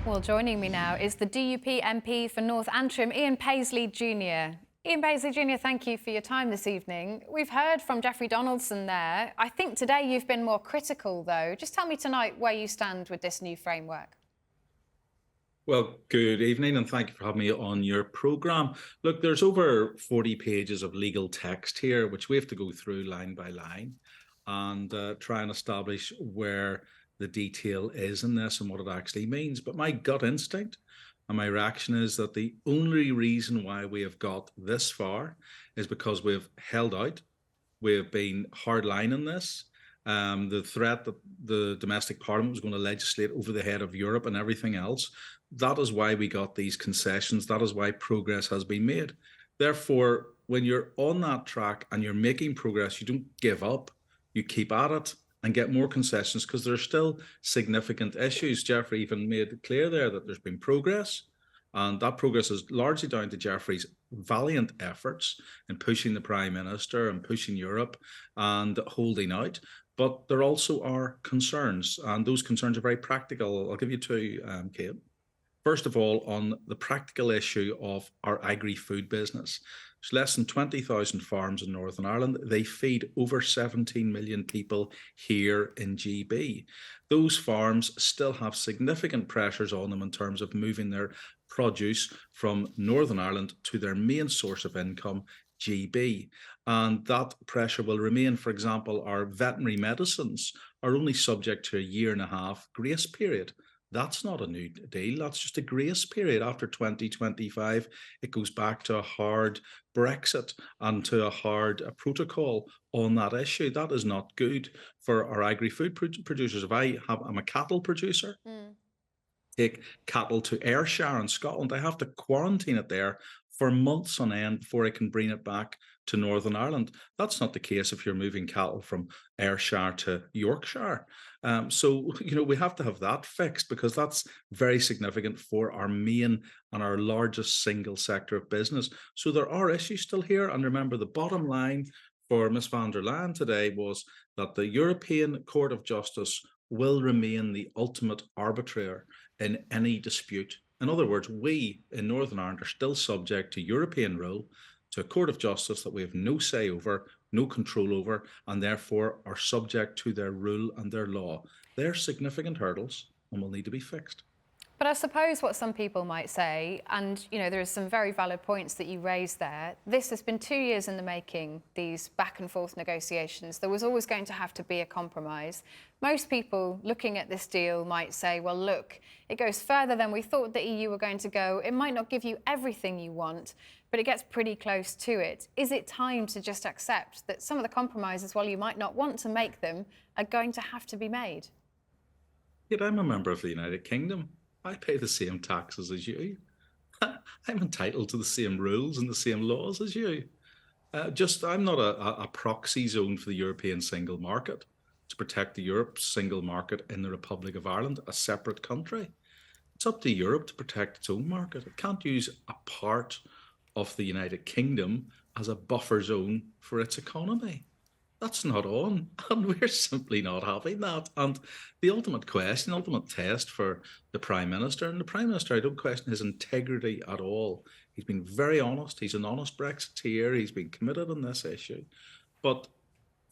Well, joining me now is the DUP MP for North Antrim, Ian Paisley Jr. Ian Paisley Jr., thank you for your time this evening. We've heard from Jeffrey Donaldson there. I think today you've been more critical, though. Just tell me tonight where you stand with this new framework. Well, good evening and thank you for having me on your programme. Look, there's over 40 pages of legal text here, which we have to go through line by line and try and establish where the detail is in this and what it actually means. But my gut instinct and my reaction is that the only reason why we have got this far is because we've held out. We have been hardline in this. The threat that the domestic parliament was going to legislate over the head of Europe and everything else, that is why we got these concessions. That is why progress has been made. Therefore, when you're on that track and you're making progress, you don't give up. You keep at it and get more concessions because there are still significant issues. Jeffrey even made it clear there that there's been progress. And that progress is largely down to Jeffrey's valiant efforts in pushing the Prime Minister and pushing Europe and holding out. But there also are concerns, and those concerns are very practical. I'll give you two, Kate. First of all, on the practical issue of our agri-food business. There's less than 20,000 farms in Northern Ireland. They feed over 17 million people here in GB. Those farms still have significant pressures on them in terms of moving their produce from Northern Ireland to their main source of income, GB. And that pressure will remain. For example, our veterinary medicines are only subject to a 1.5 year grace period. That's not a new deal. That's just a grace period. After 2025, it goes back to a hard Brexit and to a hard protocol on that issue. That is not good for our agri-food producers. If I'm a cattle producer, take cattle to Ayrshire in Scotland, I have to quarantine it there for months on end before I can bring it back to Northern Ireland. That's not the case if you're moving cattle from Ayrshire to Yorkshire. So, we have to have that fixed because that's very significant for our main and our largest single sector of business. So there are issues still here. And remember, the bottom line for Ms van der Leyen today was that the European Court of Justice will remain the ultimate arbitrator in any dispute. In other words, we in Northern Ireland are still subject to European rule, to a Court of Justice that we have no say over, no control over, and therefore are subject to their rule and their law. They're significant hurdles and will need to be fixed. But I suppose what some people might say, and there are some very valid points that you raised there, this has been 2 years in the making, these back and forth negotiations. There was always going to have to be a compromise. Most people looking at this deal might say, well, look, it goes further than we thought the EU were going to go. It might not give you everything you want, but it gets pretty close to it. Is it time to just accept that some of the compromises, while you might not want to make them, are going to have to be made? Yet I'm a member of the United Kingdom. I pay the same taxes as you. I'm entitled to the same rules and the same laws as you. I'm not a proxy zone for the European single market to protect the Europe's single market in the Republic of Ireland, a separate country. It's up to Europe to protect its own market. It can't use a part of the United Kingdom as a buffer zone for its economy. That's not on, and we're simply not having that. And the ultimate question, the ultimate test for the Prime Minister, and the Prime Minister, I don't question his integrity at all. He's been very honest. He's an honest Brexiteer. He's been committed on this issue. But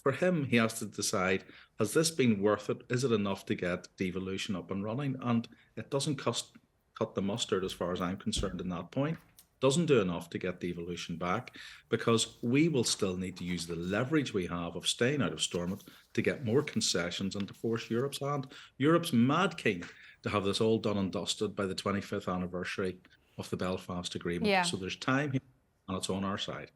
for him, he has to decide, has this been worth it? Is it enough to get devolution up and running? And it doesn't cut the mustard as far as I'm concerned in that point. Doesn't do enough to get devolution back because we will still need to use the leverage we have of staying out of Stormont to get more concessions and to force Europe's hand. Europe's mad keen to have this all done and dusted by the 25th anniversary of the Belfast Agreement. Yeah. So there's time here and it's on our side.